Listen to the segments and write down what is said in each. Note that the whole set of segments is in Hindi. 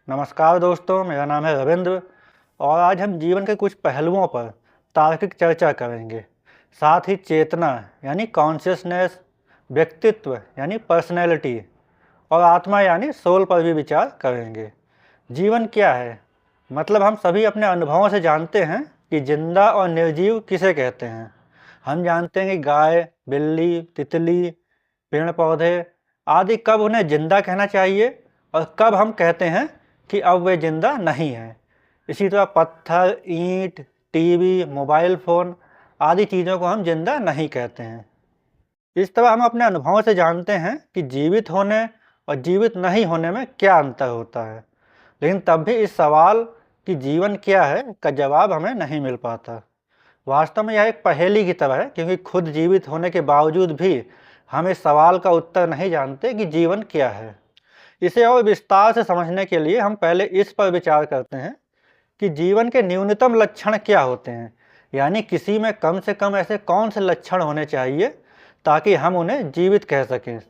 नमस्कार दोस्तों, मेरा नाम है रविंद्र और आज हम जीवन के कुछ पहलुओं पर तार्किक चर्चा करेंगे। साथ ही चेतना यानी कॉन्शियसनेस, व्यक्तित्व यानी पर्सनैलिटी और आत्मा यानी सोल पर भी विचार करेंगे। जीवन क्या है? मतलब हम सभी अपने अनुभवों से जानते हैं कि जिंदा और निर्जीव किसे कहते हैं। हम जानते हैं कि गाय, बिल्ली, तितली, पेड़ पौधे आदि कब उन्हें जिंदा कहना चाहिए और कब हम कहते हैं कि अब वे जिंदा नहीं हैं। इसी तरह पत्थर, ईंट, टीवी, मोबाइल फ़ोन आदि चीज़ों को हम जिंदा नहीं कहते हैं। इस तरह हम अपने अनुभवों से जानते हैं कि जीवित होने और जीवित नहीं होने में क्या अंतर होता है। लेकिन तब भी इस सवाल कि जीवन क्या है का जवाब हमें नहीं मिल पाता। वास्तव में यह एक पहेली की तरह है, क्योंकि खुद जीवित होने के बावजूद भी हम इस सवाल का उत्तर नहीं जानते कि जीवन क्या है। इसे और विस्तार से समझने के लिए हम पहले इस पर विचार करते हैं कि जीवन के न्यूनतम लक्षण क्या होते हैं, यानी किसी में कम से कम ऐसे कौन से लक्षण होने चाहिए ताकि हम उन्हें जीवित कह सकें,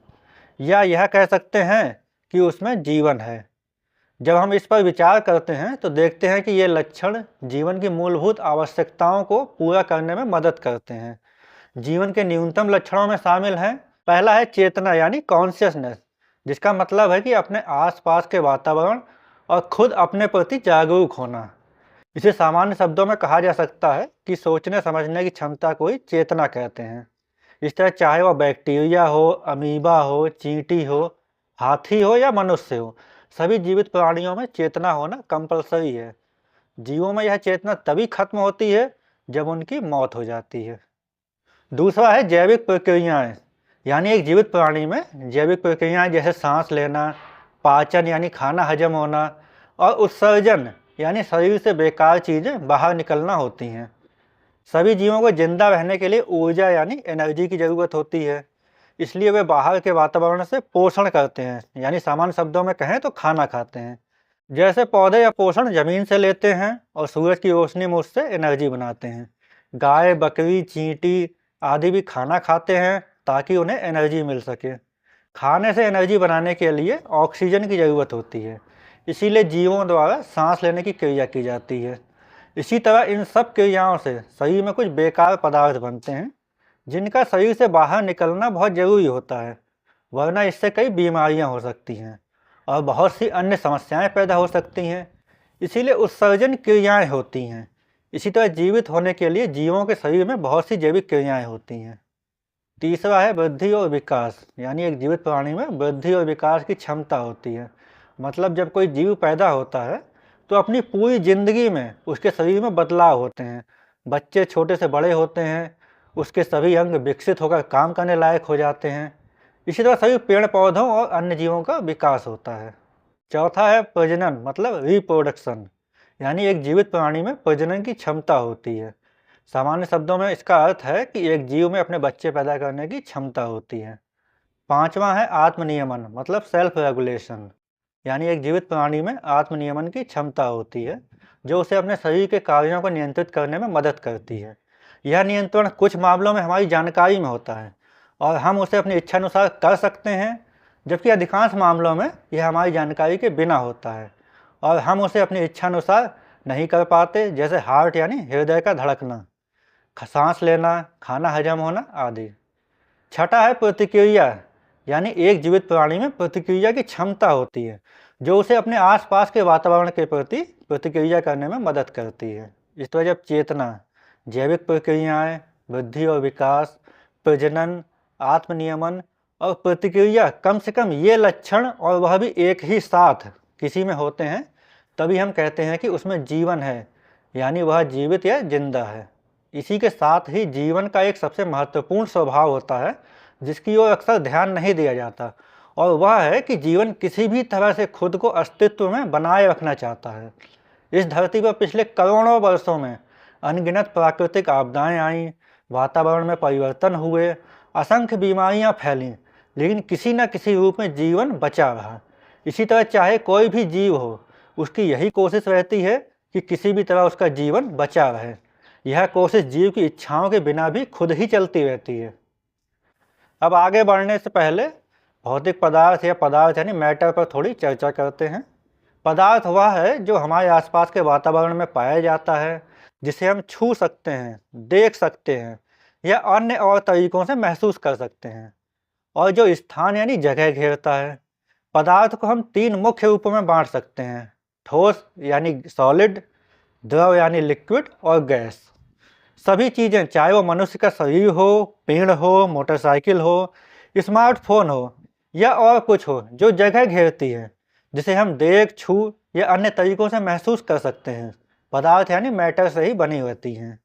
या यह कह सकते हैं कि उसमें जीवन है। जब हम इस पर विचार करते हैं तो देखते हैं कि ये लक्षण जीवन की मूलभूत आवश्यकताओं को पूरा करने में मदद करते हैं। जीवन के न्यूनतम लक्षणों में शामिल हैं, पहला है चेतना यानी कॉन्शियसनेस, जिसका मतलब है कि अपने आसपास के वातावरण और खुद अपने प्रति जागरूक होना। इसे सामान्य शब्दों में कहा जा सकता है कि सोचने समझने की क्षमता को ही चेतना कहते हैं। इस तरह चाहे वह बैक्टीरिया हो, अमीबा हो, चींटी हो, हाथी हो या मनुष्य हो, सभी जीवित प्राणियों में चेतना होना कंपलसरी है। जीवों में यह चेतना तभी खत्म होती है जब उनकी मौत हो जाती है। दूसरा है जैविक प्रक्रियाएं, यानी एक जीवित प्राणी में जैविक प्रक्रियाएं जैसे सांस लेना, पाचन यानी खाना हजम होना और उत्सर्जन यानी शरीर से बेकार चीज़ें बाहर निकलना होती हैं। सभी जीवों को जिंदा रहने के लिए ऊर्जा यानी एनर्जी की ज़रूरत होती है, इसलिए वे बाहर के वातावरण से पोषण करते हैं, यानी सामान्य शब्दों में कहें तो खाना खाते हैं। जैसे पौधे या पोषण जमीन से लेते हैं और सूरज की रोशनी में उससे एनर्जी बनाते हैं। गाय, बकरी, चींटी आदि भी खाना खाते हैं ताकि उन्हें एनर्जी मिल सके। खाने से एनर्जी बनाने के लिए ऑक्सीजन की ज़रूरत होती है, इसीलिए जीवों द्वारा सांस लेने की क्रिया की जाती है। इसी तरह इन सब क्रियाओं से शरीर में कुछ बेकार पदार्थ बनते हैं, जिनका शरीर से बाहर निकलना बहुत ज़रूरी होता है, वरना इससे कई बीमारियां हो सकती हैं और बहुत सी अन्य समस्याएं पैदा हो सकती हैं। इसीलिए उत्सर्जन क्रियाएं होती हैं। इसी तरह जीवित होने के लिए जीवों के शरीर में बहुत सी जैविक क्रियाएं होती हैं। तीसरा है वृद्धि और विकास, यानी एक जीवित प्राणी में वृद्धि और विकास की क्षमता होती है। मतलब जब कोई जीव पैदा होता है तो अपनी पूरी जिंदगी में उसके शरीर में बदलाव होते हैं। बच्चे छोटे से बड़े होते हैं, उसके सभी अंग विकसित होकर काम करने लायक हो जाते हैं। इसी तरह सभी पेड़ पौधों और अन्य जीवों का विकास होता है। चौथा है प्रजनन, मतलब रिप्रोडक्शन, यानी एक जीवित प्राणी में प्रजनन की क्षमता होती है। सामान्य शब्दों में इसका अर्थ है कि एक जीव में अपने बच्चे पैदा करने की क्षमता होती है। पांचवा है आत्मनियमन, मतलब सेल्फ रेगुलेशन, यानी एक जीवित प्राणी में आत्मनियमन की क्षमता होती है, जो उसे अपने शरीर के कार्यों को नियंत्रित करने में मदद करती है। यह नियंत्रण कुछ मामलों में हमारी जानकारी में होता है और हम उसे अपनी इच्छा अनुसार कर सकते हैं, जबकि अधिकांश मामलों में यह हमारी जानकारी के बिना होता है और हम उसे अपनी इच्छा अनुसार नहीं कर पाते, जैसे हार्ट यानी हृदय का धड़कना, सांस लेना, खाना हजम होना आदि। छठा है प्रतिक्रिया, यानी एक जीवित प्राणी में प्रतिक्रिया की क्षमता होती है, जो उसे अपने आसपास के वातावरण के प्रति प्रतिक्रिया करने में मदद करती है। इस तरह जब चेतना, जैविक प्रक्रियाएं, वृद्धि और विकास, प्रजनन, आत्मनियमन और प्रतिक्रिया, कम से कम ये लक्षण और वह भी एक ही साथ किसी में होते हैं, तभी हम कहते हैं कि उसमें जीवन है, यानी वह जीवित या जिंदा है। इसी के साथ ही जीवन का एक सबसे महत्वपूर्ण स्वभाव होता है जिसकी ओर अक्सर ध्यान नहीं दिया जाता, और वह है कि जीवन किसी भी तरह से खुद को अस्तित्व में बनाए रखना चाहता है। इस धरती पर पिछले करोड़ों वर्षों में अनगिनत प्राकृतिक आपदाएं आईं, वातावरण में परिवर्तन हुए, असंख्य बीमारियां फैलीं, लेकिन किसी न किसी रूप में जीवन बचा रहा। इसी तरह चाहे कोई भी जीव हो, उसकी यही कोशिश रहती है कि किसी भी तरह उसका जीवन बचा रहे। यह कोशिश जीव की इच्छाओं के बिना भी खुद ही चलती रहती है। अब आगे बढ़ने से पहले भौतिक पदार्थ या पदार्थ यानी मैटर पर थोड़ी चर्चा करते हैं। पदार्थ वह है जो हमारे आसपास के वातावरण में पाया जाता है, जिसे हम छू सकते हैं, देख सकते हैं या अन्य और तरीकों से महसूस कर सकते हैं, और जो स्थान यानी जगह घेरता है। पदार्थ को हम 3 मुख्य रूपों में बांट सकते हैं: ठोस यानी सॉलिड, द्रव यानी लिक्विड और गैस। सभी चीज़ें, चाहे वो मनुष्य का शरीर हो, पेड़ हो, मोटरसाइकिल हो, स्मार्टफोन हो या और कुछ हो, जो जगह घेरती है, जिसे हम देख, छू या अन्य तरीकों से महसूस कर सकते हैं, पदार्थ यानी मैटर से ही बनी होती हैं।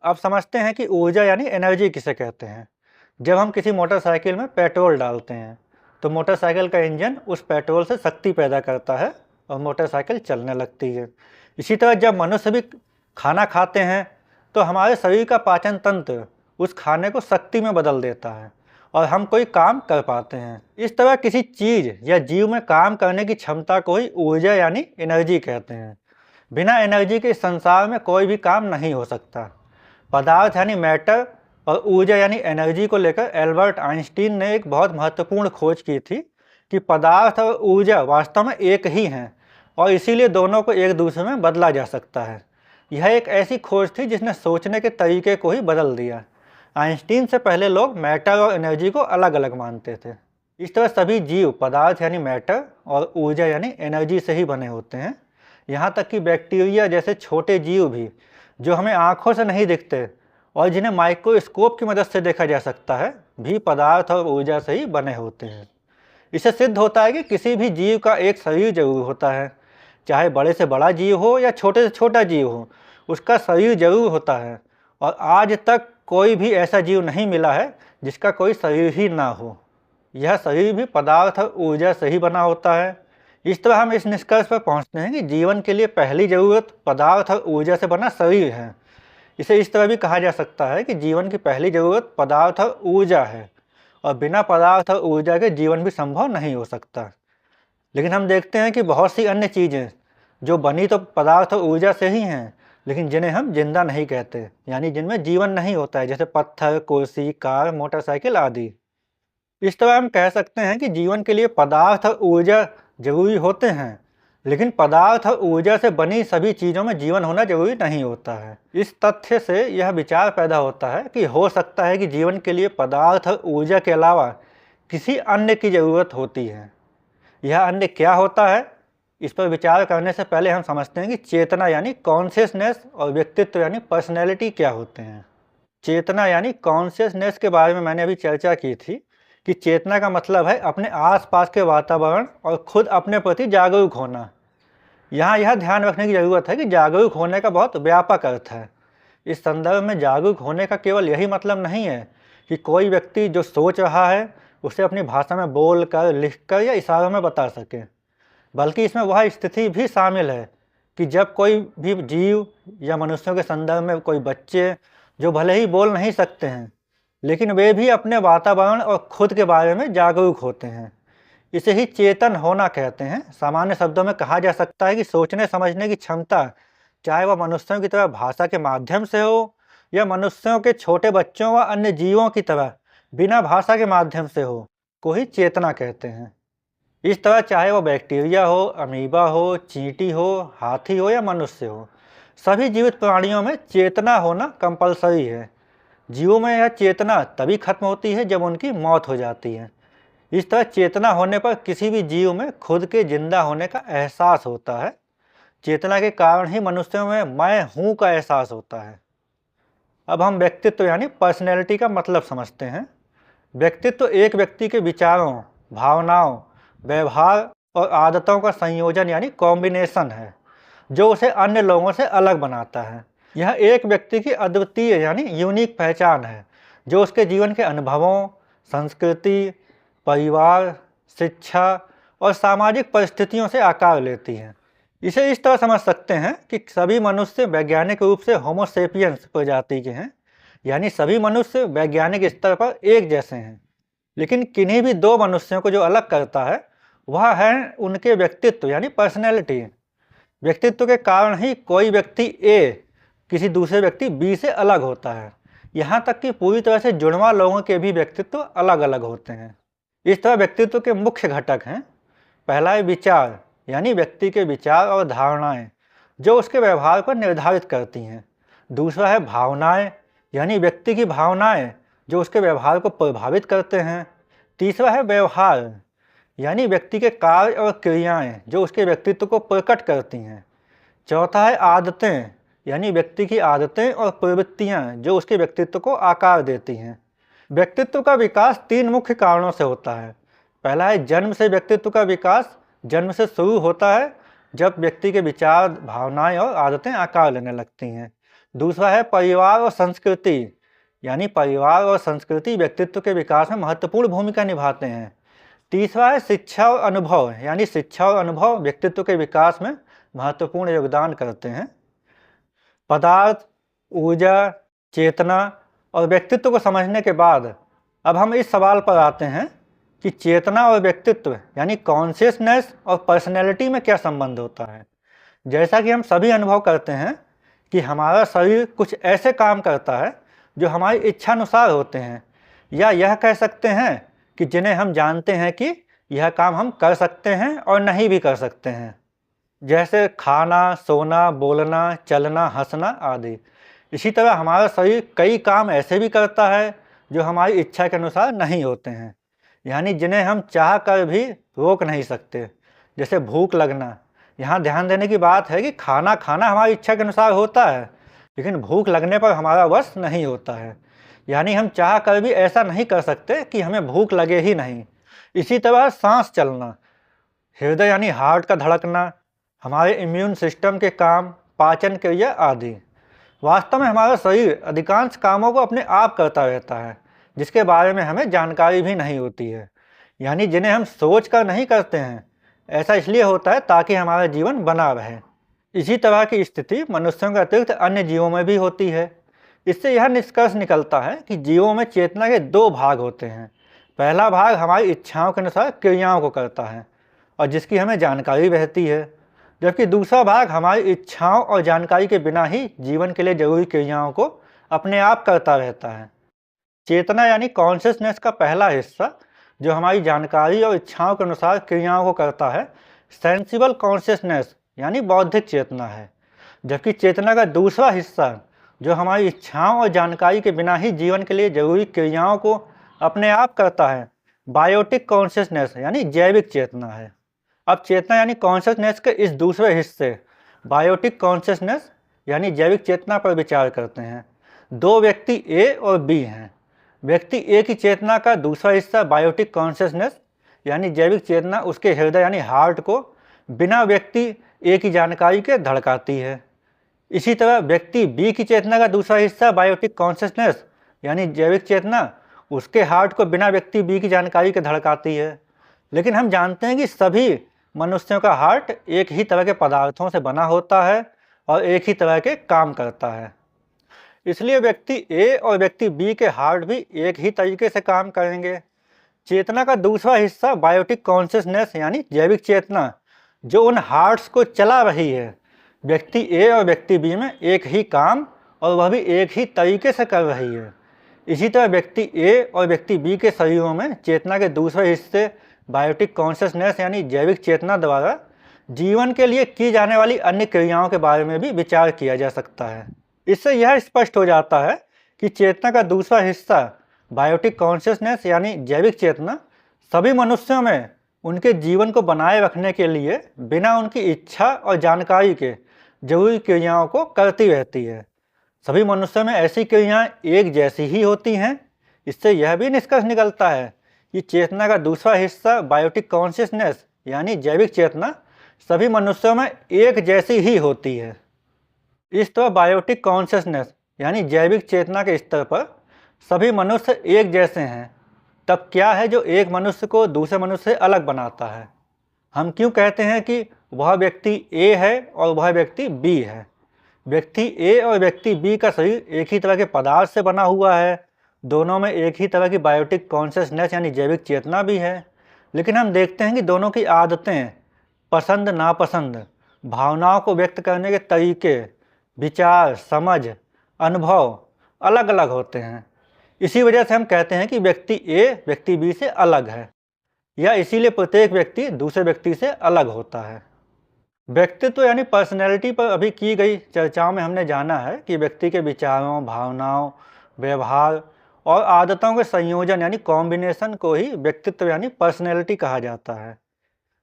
अब समझते हैं कि ऊर्जा यानी एनर्जी किसे कहते हैं। जब हम किसी मोटरसाइकिल में पेट्रोल डालते हैं, तो मोटरसाइकिल का इंजन उस पेट्रोल से शक्ति पैदा करता है और मोटरसाइकिल चलने लगती है। इसी तरह जब मनुष्य भी खाना खाते हैं, तो हमारे शरीर का पाचन तंत्र उस खाने को शक्ति में बदल देता है और हम कोई काम कर पाते हैं। इस तरह किसी चीज़ या जीव में काम करने की क्षमता को ही ऊर्जा यानी एनर्जी कहते हैं। बिना एनर्जी के इस संसार में कोई भी काम नहीं हो सकता। पदार्थ यानी मैटर और ऊर्जा यानी एनर्जी को लेकर एल्बर्ट आइंस्टीन ने एक बहुत महत्वपूर्ण खोज की थी कि पदार्थ और ऊर्जा वास्तव में एक ही हैं और इसीलिए दोनों को एक दूसरे में बदला जा सकता है। यह एक ऐसी खोज थी जिसने सोचने के तरीके को ही बदल दिया। आइंस्टीन से पहले लोग मैटर और एनर्जी को अलग अलग मानते थे। इस तरह सभी जीव पदार्थ यानी मैटर और ऊर्जा यानी एनर्जी से ही बने होते हैं। यहाँ तक कि बैक्टीरिया जैसे छोटे जीव भी, जो हमें आँखों से नहीं दिखते और जिन्हें माइक्रोस्कोप की मदद से देखा जा सकता है, भी पदार्थ और ऊर्जा से ही बने होते हैं। इससे सिद्ध होता है कि किसी भी जीव का एक शरीर जरूर होता है, चाहे बड़े से बड़ा जीव हो या छोटे से छोटा जीव हो, उसका शरीर जरूर होता है। और आज तक कोई भी ऐसा जीव नहीं मिला है जिसका कोई शरीर ही ना हो। यह शरीर भी पदार्थ और ऊर्जा से ही बना होता है। इस तरह हम इस निष्कर्ष पर पहुंचते हैं कि जीवन के लिए पहली जरूरत पदार्थ और ऊर्जा से बना शरीर है। इसे इस तरह भी कहा जा सकता है कि जीवन की पहली जरूरत पदार्थ और ऊर्जा है और बिना पदार्थ और ऊर्जा के जीवन भी संभव नहीं हो सकता। लेकिन हम देखते हैं कि बहुत सी अन्य चीज़ें जो बनी तो पदार्थ और ऊर्जा से ही हैं, लेकिन जिन्हें हम जिंदा नहीं कहते, यानी जिनमें जीवन नहीं होता है, जैसे पत्थर, कुर्सी, कार, मोटरसाइकिल आदि। इस तरह हम कह सकते हैं कि जीवन के लिए पदार्थ और ऊर्जा जरूरी होते हैं, लेकिन पदार्थ और ऊर्जा से बनी सभी चीज़ों में जीवन होना जरूरी नहीं होता है। इस तथ्य से यह विचार पैदा होता है कि हो सकता है कि जीवन के लिए पदार्थ और ऊर्जा के अलावा किसी अन्य की ज़रूरत होती है। यह अन्य क्या होता है, इस पर विचार करने से पहले हम समझते हैं कि चेतना यानी कॉन्शियसनेस और व्यक्तित्व यानी पर्सनैलिटी क्या होते हैं। चेतना यानी कॉन्शियसनेस के बारे में मैंने अभी चर्चा की थी कि चेतना का मतलब है अपने आसपास के वातावरण और खुद अपने प्रति जागरूक होना। यहाँ यह ध्यान रखने की ज़रूरत है कि जागरूक होने का बहुत व्यापक अर्थ है। इस संदर्भ में जागरूक होने का केवल यही मतलब नहीं है कि कोई व्यक्ति जो सोच रहा है उसे अपनी भाषा में बोलकर, लिखकर या इशारों में बता सके, बल्कि इसमें वह स्थिति भी शामिल है कि जब कोई भी जीव या मनुष्यों के संदर्भ में कोई बच्चे जो भले ही बोल नहीं सकते हैं, लेकिन वे भी अपने वातावरण और खुद के बारे में जागरूक होते हैं। इसे ही चेतन होना कहते हैं। सामान्य शब्दों में कहा जा सकता है कि सोचने समझने की क्षमता, चाहे वह मनुष्यों की तरह भाषा के माध्यम से हो या मनुष्यों के छोटे बच्चों व अन्य जीवों की तरह बिना भाषा के माध्यम से हो, को ही चेतना कहते हैं। इस तरह चाहे वो बैक्टीरिया हो, अमीबा हो, चींटी हो, हाथी हो या मनुष्य हो, सभी जीवित प्राणियों में चेतना होना कंपलसरी है। जीवों में यह चेतना तभी खत्म होती है जब उनकी मौत हो जाती है। इस तरह चेतना होने पर किसी भी जीव में खुद के जिंदा होने का एहसास होता है। चेतना के कारण ही मनुष्यों में मैं हूँ का एहसास होता है। अब हम व्यक्तित्व यानी पर्सनैलिटी का मतलब समझते हैं। व्यक्तित्व एक व्यक्ति के विचारों, भावनाओं, व्यवहार और आदतों का संयोजन यानी कॉम्बिनेशन है, जो उसे अन्य लोगों से अलग बनाता है। यह एक व्यक्ति की अद्वितीय यानी यूनिक पहचान है, जो उसके जीवन के अनुभवों, संस्कृति, परिवार, शिक्षा और सामाजिक परिस्थितियों से आकार लेती है। इसे इस तरह समझ सकते हैं कि सभी मनुष्य वैज्ञानिक रूप से होमो सेपियंस प्रजाति के हैं, यानी सभी मनुष्य वैज्ञानिक स्तर पर एक जैसे हैं। लेकिन किन्हीं भी दो मनुष्यों को जो अलग करता है वह है उनके व्यक्तित्व यानी पर्सनैलिटी। व्यक्तित्व के कारण ही कोई व्यक्ति ए किसी दूसरे व्यक्ति बी से अलग होता है। यहाँ तक कि पूरी तरह से जुड़वा लोगों के भी व्यक्तित्व अलग अलग होते हैं। इस तरह व्यक्तित्व के मुख्य घटक हैं। पहला है विचार यानी व्यक्ति के विचार और धारणाएं जो उसके व्यवहार को निर्धारित करती हैं। दूसरा है भावनाएं, यानी व्यक्ति की भावनाएं जो उसके व्यवहार को प्रभावित करते हैं। तीसरा है व्यवहार, यानी व्यक्ति के कार्य और क्रियाएं जो उसके व्यक्तित्व को प्रकट करती हैं। चौथा है आदतें, यानी व्यक्ति की आदतें और प्रवृत्तियां जो उसके व्यक्तित्व को आकार देती हैं। व्यक्तित्व का विकास 3 मुख्य कारणों से होता है। पहला है जन्म से व्यक्तित्व का विकास जन्म से शुरू होता है, जब व्यक्ति के विचार, भावनाएं और आदतें आकार लेने लगती हैं। दूसरा है परिवार और संस्कृति, यानी परिवार और संस्कृति व्यक्तित्व के विकास में महत्वपूर्ण भूमिका निभाते हैं। तीसरा है शिक्षा और अनुभव, यानी शिक्षा और अनुभव व्यक्तित्व के विकास में महत्वपूर्ण योगदान करते हैं। पदार्थ, ऊर्जा, चेतना और व्यक्तित्व को समझने के बाद अब हम इस सवाल पर आते हैं कि चेतना और व्यक्तित्व यानी कॉन्शियसनेस और पर्सनैलिटी में क्या संबंध होता है। जैसा कि हम सभी अनुभव करते हैं कि हमारा शरीर कुछ ऐसे काम करता है जो हमारी इच्छानुसार होते हैं, या यह कह सकते हैं कि जिन्हें हम जानते हैं कि यह काम हम कर सकते हैं और नहीं भी कर सकते हैं, जैसे खाना, सोना, बोलना, चलना, हंसना आदि। इसी तरह हमारा शरीर कई काम ऐसे भी करता है जो हमारी इच्छा के अनुसार नहीं होते हैं, यानी जिन्हें हम चाह कर भी रोक नहीं सकते, जैसे भूख लगना। यहाँ ध्यान देने की बात है कि खाना खाना हमारी इच्छा के अनुसार होता है, लेकिन भूख लगने पर हमारा वश नहीं होता है, यानी हम चाह कर भी ऐसा नहीं कर सकते कि हमें भूख लगे ही नहीं। इसी तरह सांस चलना, हृदय यानी हार्ट का धड़कना, हमारे इम्यून सिस्टम के काम, पाचन क्रिया आदि। वास्तव में हमारा शरीर अधिकांश कामों को अपने आप करता रहता है, जिसके बारे में हमें जानकारी भी नहीं होती है, यानी जिन्हें हम सोच कर नहीं करते हैं। ऐसा इसलिए होता है ताकि हमारा जीवन बना रहे। इसी तरह की स्थिति मनुष्यों के अतिरिक्त अन्य जीवों में भी होती है। इससे यह निष्कर्ष निकलता है कि जीवों में चेतना के 2 भाग होते हैं। पहला भाग हमारी इच्छाओं के अनुसार क्रियाओं को करता है और जिसकी हमें जानकारी रहती है, जबकि दूसरा भाग हमारी इच्छाओं और जानकारी के बिना ही जीवन के लिए जरूरी क्रियाओं को अपने आप करता रहता है। चेतना यानी कॉन्शियसनेस का पहला हिस्सा जो हमारी जानकारी और इच्छाओं के अनुसार क्रियाओं को करता है, सेंसिबल कॉन्शियसनेस यानी बौद्धिक चेतना है। जबकि चेतना का दूसरा हिस्सा जो हमारी इच्छाओं और जानकारी के बिना ही जीवन के लिए जरूरी क्रियाओं को अपने आप करता है, बायोटिक कॉन्शियसनेस यानी जैविक चेतना है। अब चेतना यानी कॉन्शियसनेस के इस दूसरे हिस्से बायोटिक कॉन्शियसनेस यानी जैविक चेतना पर विचार करते हैं। 2 व्यक्ति ए और बी हैं। व्यक्ति ए की चेतना का दूसरा हिस्सा बायोटिक कॉन्शियसनेस यानी जैविक चेतना उसके हृदय यानी हार्ट को बिना व्यक्ति ए की जानकारी के धड़काती है। इसी तरह व्यक्ति बी की चेतना का दूसरा हिस्सा बायोटिक कॉन्शियसनेस यानी जैविक चेतना उसके हार्ट को बिना व्यक्ति बी की जानकारी के धड़काती है। लेकिन हम जानते हैं कि सभी मनुष्यों का हार्ट एक ही तरह के पदार्थों से बना होता है और एक ही तरह के काम करता है, इसलिए व्यक्ति ए और व्यक्ति बी के हार्ट भी एक ही तरीके से काम करेंगे। चेतना का दूसरा हिस्सा बायोटिक कॉन्शियसनेस यानी जैविक चेतना जो उन हार्ट्स को चला रही है, व्यक्ति ए और व्यक्ति बी में एक ही काम और वह भी एक ही तरीके से कर रही है। इसी तरह व्यक्ति ए और व्यक्ति बी के शरीरों में चेतना के दूसरे हिस्से बायोटिक कॉन्शियसनेस यानी जैविक चेतना द्वारा जीवन के लिए की जाने वाली अन्य क्रियाओं के बारे में भी विचार किया जा सकता है। इससे यह स्पष्ट हो जाता है कि चेतना का दूसरा हिस्सा बायोटिक कॉन्शियसनेस यानी जैविक चेतना सभी मनुष्यों में उनके जीवन को बनाए रखने के लिए बिना उनकी इच्छा और जानकारी के जरूरी क्रियाओं को करती रहती है। सभी मनुष्यों में ऐसी क्रियाएं एक जैसी ही होती हैं। इससे यह भी निष्कर्ष निकलता है कि चेतना का दूसरा हिस्सा बायोटिक कॉन्शियसनेस यानी जैविक चेतना सभी मनुष्यों में एक जैसी ही होती है। इस तरह बायोटिक कॉन्शियसनेस यानी जैविक चेतना के स्तर पर सभी मनुष्य एक जैसे हैं। तब क्या है जो एक मनुष्य को दूसरे मनुष्य से अलग बनाता है? हम क्यों कहते हैं कि वह व्यक्ति ए है और वह व्यक्ति बी है? व्यक्ति ए और व्यक्ति बी का शरीर एक ही तरह के पदार्थ से बना हुआ है, दोनों में एक ही तरह की बायोटिक कॉन्शियसनेस यानी जैविक चेतना भी है, लेकिन हम देखते हैं कि दोनों की आदतें, पसंद नापसंद, भावनाओं को व्यक्त करने के तरीके, विचार, समझ, अनुभव अलग अलग होते हैं। इसी वजह से हम कहते हैं कि व्यक्ति ए व्यक्ति बी से अलग है, या इसीलिए प्रत्येक व्यक्ति दूसरे व्यक्ति से अलग होता है। व्यक्तित्व यानी पर्सनैलिटी पर अभी की गई चर्चाओं में हमने जाना है कि व्यक्ति के विचारों, भावनाओं, व्यवहार और आदतों के संयोजन यानी कॉम्बिनेशन को ही व्यक्तित्व यानी पर्सनैलिटी कहा जाता है,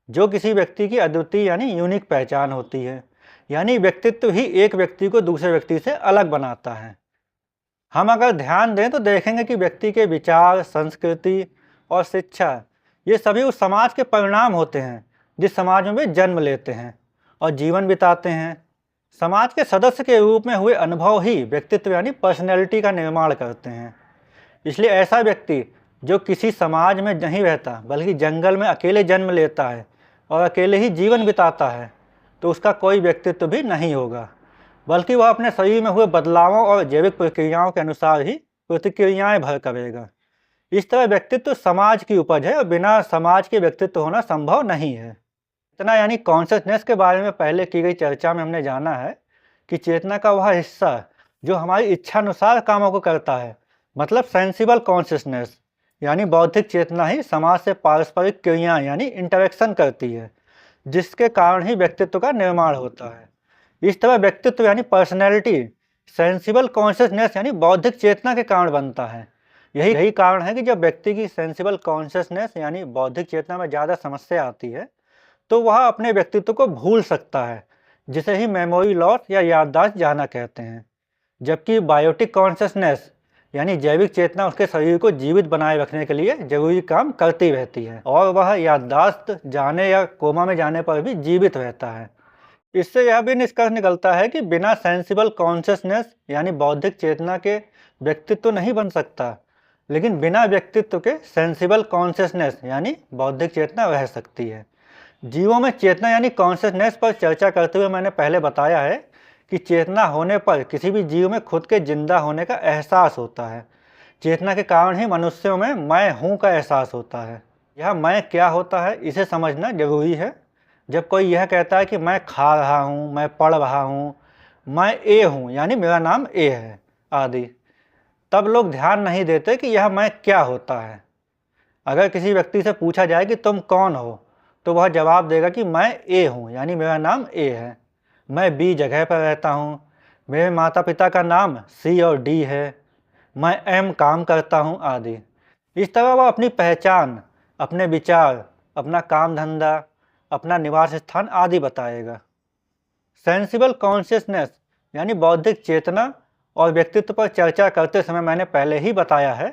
जो किसी व्यक्ति की अद्वितीय यानी यूनिक पहचान होती है। यानी व्यक्तित्व ही एक व्यक्ति को दूसरे व्यक्ति से अलग बनाता है। हम अगर ध्यान दें तो देखेंगे कि व्यक्ति के विचार, संस्कृति और शिक्षा ये सभी उस समाज के परिणाम होते हैं जिस समाज में वे जन्म लेते हैं और जीवन बिताते हैं। समाज के सदस्य के रूप में हुए अनुभव ही व्यक्तित्व यानी पर्सनैलिटी का निर्माण करते हैं। इसलिए ऐसा व्यक्ति जो किसी समाज में नहीं रहता बल्कि जंगल में अकेले जन्म लेता है और अकेले ही जीवन बिताता है, तो उसका कोई व्यक्तित्व भी नहीं होगा, बल्कि वह अपने शरीर में हुए बदलावों और जैविक प्रक्रियाओं के अनुसार ही प्रतिक्रियाएं भर करेगा। इस तरह व्यक्तित्व समाज की उपज है और बिना समाज के व्यक्तित्व होना संभव नहीं है। चेतना यानी कॉन्शियसनेस के बारे में पहले की गई चर्चा में हमने जाना है कि चेतना का वह हिस्सा जो हमारी इच्छानुसार कामों को करता है, मतलब सेंसिबल कॉन्शियसनेस यानी बौद्धिक चेतना ही समाज से पारस्परिक क्रियाएं यानी इंटरेक्शन करती है, जिसके कारण ही व्यक्तित्व का निर्माण होता है। इस तरह व्यक्तित्व यानी पर्सनैलिटी सेंसिबल कॉन्शियसनेस यानी बौद्धिक चेतना के कारण बनता है। यही कारण है कि जब व्यक्ति की सेंसिबल कॉन्शियसनेस यानी बौद्धिक चेतना में ज़्यादा समस्या आती है तो वह अपने व्यक्तित्व को भूल सकता है, जिसे ही मेमोरी लॉस या याददाश्त जाना कहते हैं। जबकि बायोटिक कॉन्शियसनेस यानी जैविक चेतना उसके शरीर को जीवित बनाए रखने के लिए जरूरी काम करती रहती है और वह याददाश्त जाने या कोमा में जाने पर भी जीवित रहता है। इससे यह भी निष्कर्ष निकलता है कि बिना सेंसिबल कॉन्शियसनेस यानी बौद्धिक चेतना के व्यक्तित्व नहीं बन सकता, लेकिन बिना व्यक्तित्व के सेंसिबल कॉन्शियसनेस यानी बौद्धिक चेतना रह सकती है। जीवों में चेतना यानी कॉन्शियसनेस पर चर्चा करते हुए मैंने पहले बताया है कि चेतना होने पर किसी भी जीव में खुद के जिंदा होने का एहसास होता है। चेतना के कारण ही मनुष्यों में मैं हूँ का एहसास होता है। यह मैं क्या होता है इसे समझना जरूरी है। जब कोई यह कहता है कि मैं खा रहा हूँ, मैं पढ़ रहा हूँ, मैं ए हूँ यानी मेरा नाम ए है आदि, तब लोग ध्यान नहीं देते कि यह मैं क्या होता है। अगर किसी व्यक्ति से पूछा जाए कि तुम कौन हो, तो वह जवाब देगा कि मैं ए हूँ यानी मेरा नाम ए है, मैं बी जगह पर रहता हूँ, मेरे माता पिता का नाम सी और डी है, मैं एम काम करता हूँ आदि। इस तरह वह अपनी पहचान, अपने विचार, अपना काम धंधा, अपना निवास स्थान आदि बताएगा। सेंसिबल कॉन्शियसनेस यानी बौद्धिक चेतना और व्यक्तित्व पर चर्चा करते समय मैंने पहले ही बताया है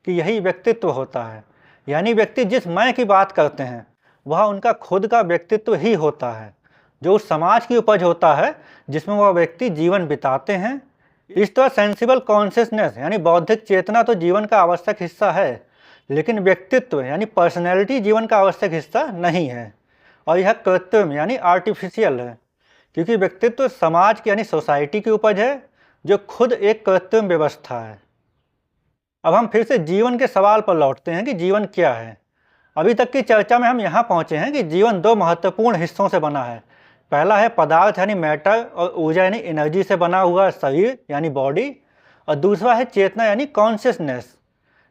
कि यही व्यक्तित्व होता है। यानी व्यक्ति जिस मैं की बात करते हैं वह उनका खुद का व्यक्तित्व ही होता है, जो उस समाज की उपज होता है जिसमें वह व्यक्ति जीवन बिताते हैं। इस तरह सेंसिबल कॉन्शियसनेस यानी बौद्धिक चेतना तो जीवन का आवश्यक हिस्सा है, लेकिन व्यक्तित्व यानी पर्सनैलिटी जीवन का आवश्यक हिस्सा नहीं है और यह कृत्रिम यानी आर्टिफिशियल है, क्योंकि व्यक्तित्व समाज की यानी सोसाइटी की उपज है जो खुद एक कृत्रिम व्यवस्था है। अब हम फिर से जीवन के सवाल पर लौटते हैं कि जीवन क्या है। अभी तक की चर्चा में हम यहाँ पहुँचे हैं कि जीवन दो महत्वपूर्ण हिस्सों से बना है। पहला है पदार्थ यानी मैटर और ऊर्जा यानी एनर्जी से बना हुआ शरीर यानी बॉडी, और दूसरा है चेतना यानी कॉन्शियसनेस।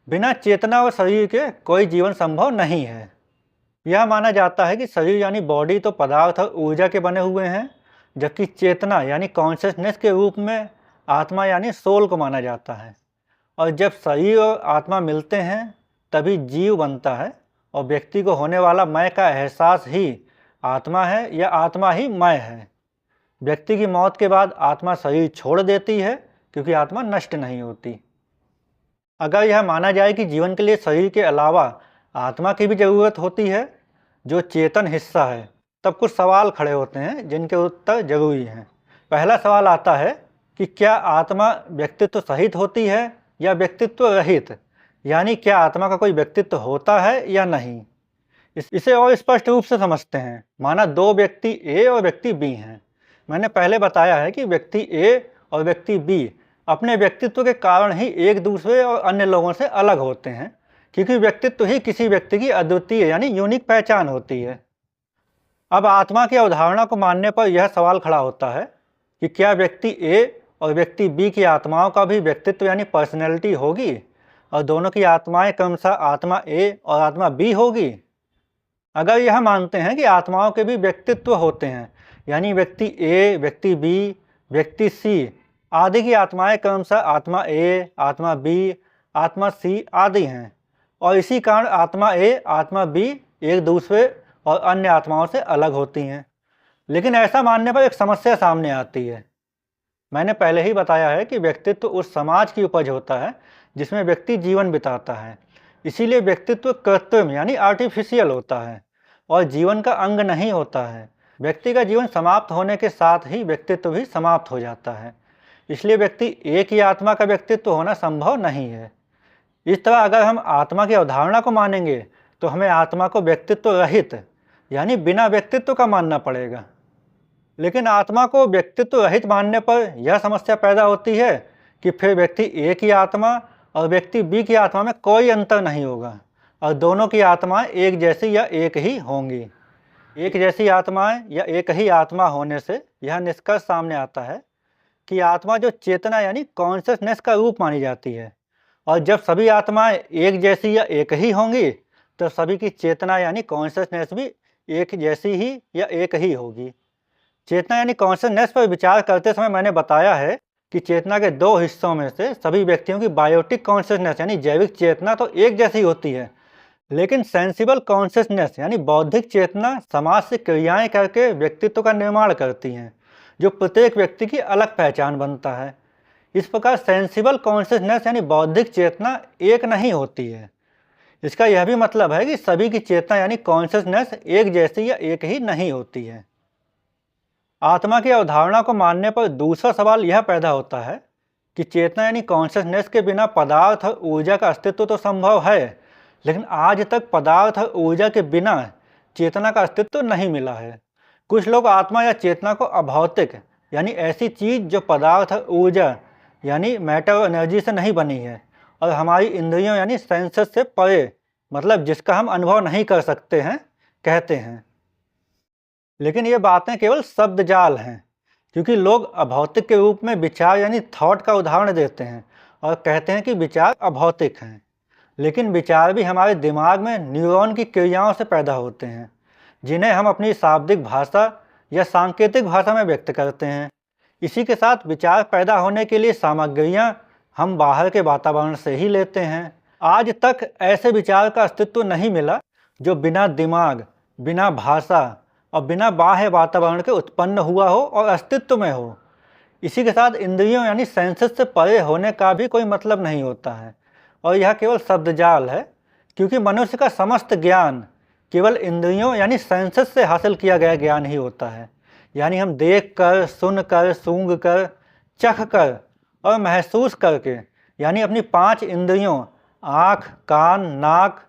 बिना चेतना और शरीर के कोई जीवन संभव नहीं है। यह माना जाता है कि शरीर यानी बॉडी तो पदार्थ और ऊर्जा के बने हुए हैं, जबकि चेतना यानी कॉन्शियसनेस के रूप में आत्मा यानी सोल को माना जाता है। और जब शरीर और आत्मा मिलते हैं तभी जीव बनता है और व्यक्ति को होने वाला मैं का एहसास ही आत्मा है या आत्मा ही मैं है। व्यक्ति की मौत के बाद आत्मा शरीर छोड़ देती है क्योंकि आत्मा नष्ट नहीं होती। अगर यह माना जाए कि जीवन के लिए शरीर के अलावा आत्मा की भी ज़रूरत होती है जो चेतन हिस्सा है, तब कुछ सवाल खड़े होते हैं जिनके उत्तर जरूरी हैं। पहला सवाल आता है कि क्या आत्मा व्यक्तित्व सहित होती है या व्यक्तित्व रहित, यानी क्या आत्मा का कोई व्यक्तित्व होता है या नहीं। इसे और स्पष्ट रूप से समझते हैं। माना दो व्यक्ति ए और व्यक्ति बी हैं। मैंने पहले बताया है कि व्यक्ति ए और व्यक्ति बी अपने व्यक्तित्व के कारण ही एक दूसरे और अन्य लोगों से अलग होते हैं, क्योंकि व्यक्तित्व ही किसी व्यक्ति की अद्वितीय यानी यूनिक पहचान होती है। अब आत्मा की अवधारणा को मानने पर यह सवाल खड़ा होता है कि क्या व्यक्ति ए और व्यक्ति बी की आत्माओं का भी व्यक्तित्व यानी पर्सनैलिटी होगी और दोनों की आत्माएं क्रमशः आत्मा ए और आत्मा बी होगी। अगर यह मानते हैं कि आत्माओं के भी व्यक्तित्व होते हैं, यानी व्यक्ति ए, व्यक्ति बी, व्यक्ति सी आदि की आत्माएं क्रमशः आत्मा ए, आत्मा बी, आत्मा सी आदि हैं और इसी कारण आत्मा ए, आत्मा बी एक दूसरे और अन्य आत्माओं से अलग होती हैं। लेकिन ऐसा मानने पर एक समस्या सामने आती है। मैंने पहले ही बताया है कि व्यक्तित्व उस समाज की उपज होता है जिसमें व्यक्ति जीवन बिताता है। इसीलिए व्यक्तित्व कृत्रिम यानी आर्टिफिशियल होता है और जीवन का अंग नहीं होता है। व्यक्ति का जीवन समाप्त होने के साथ ही व्यक्तित्व भी समाप्त हो जाता है। इसलिए व्यक्ति एक ही आत्मा का व्यक्तित्व होना संभव नहीं है। इस तरह अगर हम आत्मा की अवधारणा को मानेंगे तो हमें आत्मा को व्यक्तित्व रहित यानी बिना व्यक्तित्व का मानना पड़ेगा। लेकिन आत्मा को व्यक्तित्व रहित मानने पर यह समस्या पैदा होती है कि फिर व्यक्ति ए की आत्मा और व्यक्ति बी की आत्मा में कोई अंतर नहीं होगा और दोनों की आत्माएं एक जैसी या एक ही होंगी। एक जैसी आत्माएं या एक ही आत्मा होने से यह निष्कर्ष सामने आता है कि आत्मा जो चेतना यानी कॉन्शियसनेस का रूप मानी जाती है और जब सभी आत्माएं एक जैसी या एक ही होंगी तो सभी की चेतना यानी कॉन्शियसनेस भी एक जैसी ही या एक ही होगी। चेतना यानी कॉन्शियसनेस पर विचार करते समय मैंने बताया है कि चेतना के दो हिस्सों में से सभी व्यक्तियों की बायोटिक कॉन्शियसनेस यानी जैविक चेतना तो एक जैसी होती है, लेकिन सेंसिबल कॉन्शियसनेस यानी बौद्धिक चेतना समाज से क्रियाएं करके व्यक्तित्व का निर्माण करती हैं जो प्रत्येक व्यक्ति की अलग पहचान बनता है। इस प्रकार सेंसिबल कॉन्शियसनेस यानी बौद्धिक चेतना एक नहीं होती है। इसका यह भी मतलब है कि सभी की चेतना यानी कॉन्शियसनेस एक जैसी या एक ही नहीं होती है। आत्मा की अवधारणा को मानने पर दूसरा सवाल यह पैदा होता है कि चेतना यानी कॉन्शियसनेस के बिना पदार्थ और ऊर्जा का अस्तित्व तो संभव है, लेकिन आज तक पदार्थ और ऊर्जा के बिना चेतना का अस्तित्व नहीं मिला है। कुछ लोग आत्मा या चेतना को अभौतिक यानी ऐसी चीज़ जो पदार्थ और ऊर्जा यानी मैटर और एनर्जी से नहीं बनी है और हमारी इंद्रियों यानी सेंसेस से परे मतलब जिसका हम अनुभव नहीं कर सकते हैं कहते हैं। लेकिन ये बातें केवल शब्द जाल हैं, क्योंकि लोग अभौतिक के रूप में विचार यानी थॉट का उदाहरण देते हैं और कहते हैं कि विचार अभौतिक हैं। लेकिन विचार भी हमारे दिमाग में न्यूरॉन की क्रियाओं से पैदा होते हैं जिन्हें हम अपनी शाब्दिक भाषा या सांकेतिक भाषा में व्यक्त करते हैं। इसी के साथ विचार पैदा होने के लिए सामग्रियाँ हम बाहर के वातावरण से ही लेते हैं। आज तक ऐसे विचार का अस्तित्व नहीं मिला जो बिना दिमाग, बिना भाषा और बिना बाह्य वातावरण के उत्पन्न हुआ हो और अस्तित्व में हो। इसी के साथ इंद्रियों यानी सेंसेस से परे होने का भी कोई मतलब नहीं होता है और यह केवल शब्दजाल है, क्योंकि मनुष्य का समस्त ज्ञान केवल इंद्रियों यानी सेंसेस से हासिल किया गया ज्ञान ही होता है। यानी हम देख कर, सुन कर, सूंघ कर, चख कर और महसूस करके यानी अपनी 5 इंद्रियों आँख, कान, नाक,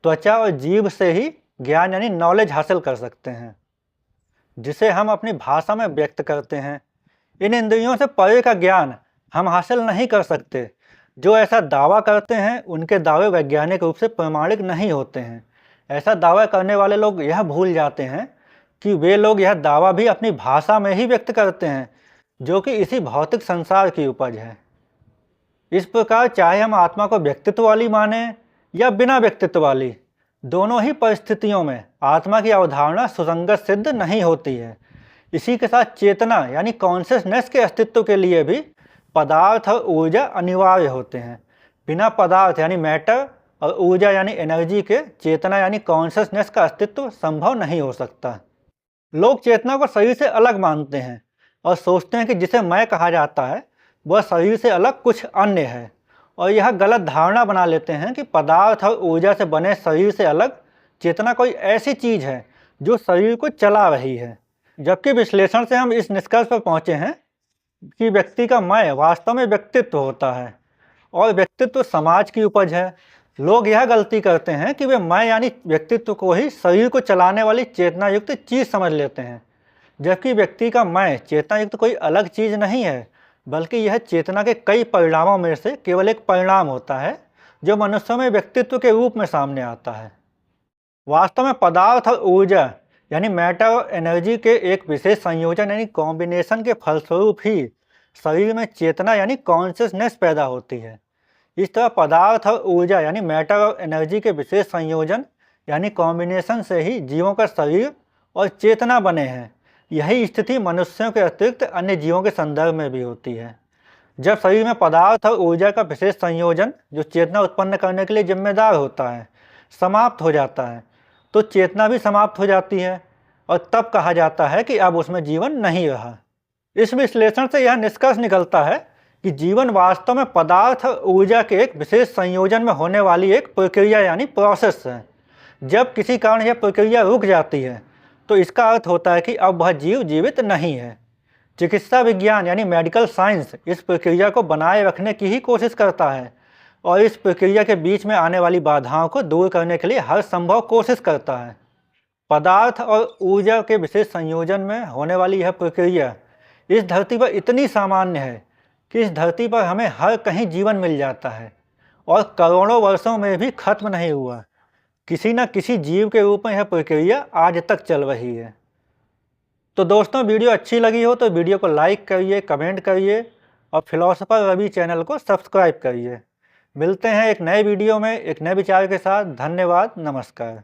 त्वचा और जीभ से ही ज्ञान यानी नॉलेज हासिल कर सकते हैं, जिसे हम अपनी भाषा में व्यक्त करते हैं। इन इंद्रियों से परे का ज्ञान हम हासिल नहीं कर सकते। जो ऐसा दावा करते हैं उनके दावे वैज्ञानिक रूप से प्रमाणिक नहीं होते हैं। ऐसा दावा करने वाले लोग यह भूल जाते हैं कि वे लोग यह दावा भी अपनी भाषा में ही व्यक्त करते हैं, जो कि इसी भौतिक संसार की उपज है। इस प्रकार चाहे हम आत्मा को व्यक्तित्व वाली माने या बिना व्यक्तित्व वाली, दोनों ही परिस्थितियों में आत्मा की अवधारणा सुसंगत सिद्ध नहीं होती है। इसी के साथ चेतना यानी कॉन्शियसनेस के अस्तित्व के लिए भी पदार्थ और ऊर्जा अनिवार्य होते हैं। बिना पदार्थ यानी मैटर और ऊर्जा यानी एनर्जी के चेतना यानी कॉन्शियसनेस का अस्तित्व संभव नहीं हो सकता। लोग चेतना को शरीर से अलग मानते हैं और सोचते हैं कि जिसे मैं कहा जाता है वह शरीर से अलग कुछ अन्य है, और यह गलत धारणा बना लेते हैं कि पदार्थ और ऊर्जा से बने शरीर से अलग चेतना कोई ऐसी चीज़ है जो शरीर को चला रही है। जबकि विश्लेषण से हम इस निष्कर्ष पर पहुँचे हैं कि व्यक्ति का मैं वास्तव में व्यक्तित्व होता है और व्यक्तित्व समाज की उपज है। लोग यह गलती करते हैं कि वे मैं यानी व्यक्तित्व को ही शरीर को चलाने वाली चेतना युक्त चीज़ समझ लेते हैं, जबकि व्यक्ति का मैं चेतना युक्त कोई अलग चीज़ नहीं है, बल्कि यह चेतना के कई परिणामों में से केवल एक परिणाम होता है जो मनुष्यों में व्यक्तित्व के रूप में सामने आता है। वास्तव में पदार्थ और ऊर्जा यानी मैटर और एनर्जी के एक विशेष संयोजन यानी कॉम्बिनेशन के फलस्वरूप ही शरीर में चेतना यानी कॉन्शियसनेस पैदा होती है। इस तरह पदार्थ और ऊर्जा यानी मैटर और एनर्जी के विशेष संयोजन यानी कॉम्बिनेशन से ही जीवों का शरीर और चेतना बने हैं, यही स्थिति मनुष्यों के अतिरिक्त अन्य जीवों के संदर्भ में भी होती है। जब शरीर में पदार्थ और ऊर्जा का विशेष संयोजन, जो चेतना उत्पन्न करने के लिए जिम्मेदार होता है, समाप्त हो जाता है, तो चेतना भी समाप्त हो जाती है और तब कहा जाता है कि अब उसमें जीवन नहीं रहा। इस विश्लेषण से यह निष्कर्ष निकलता है कि जीवन वास्तव में पदार्थ और ऊर्जा के एक विशेष संयोजन में होने वाली एक प्रक्रिया यानी प्रोसेस है। जब किसी कारण यह प्रक्रिया रुक जाती है तो इसका अर्थ होता है कि अब वह जीव जीवित नहीं है। चिकित्सा विज्ञान यानी मेडिकल साइंस इस प्रक्रिया को बनाए रखने की ही कोशिश करता है और इस प्रक्रिया के बीच में आने वाली बाधाओं को दूर करने के लिए हर संभव कोशिश करता है। पदार्थ और ऊर्जा के विशेष संयोजन में होने वाली यह प्रक्रिया इस धरती पर इतनी सामान्य है कि इस धरती पर हमें हर कहीं जीवन मिल जाता है और करोड़ों वर्षों में भी खत्म नहीं हुआ। किसी न किसी जीव के रूप में यह प्रक्रिया आज तक चल रही है। तो दोस्तों, वीडियो अच्छी लगी हो तो वीडियो को लाइक करिए, कमेंट करिए और फिलोसोफर रवि चैनल को सब्सक्राइब करिए। मिलते हैं एक नए वीडियो में एक नए विचार के साथ। धन्यवाद, नमस्कार।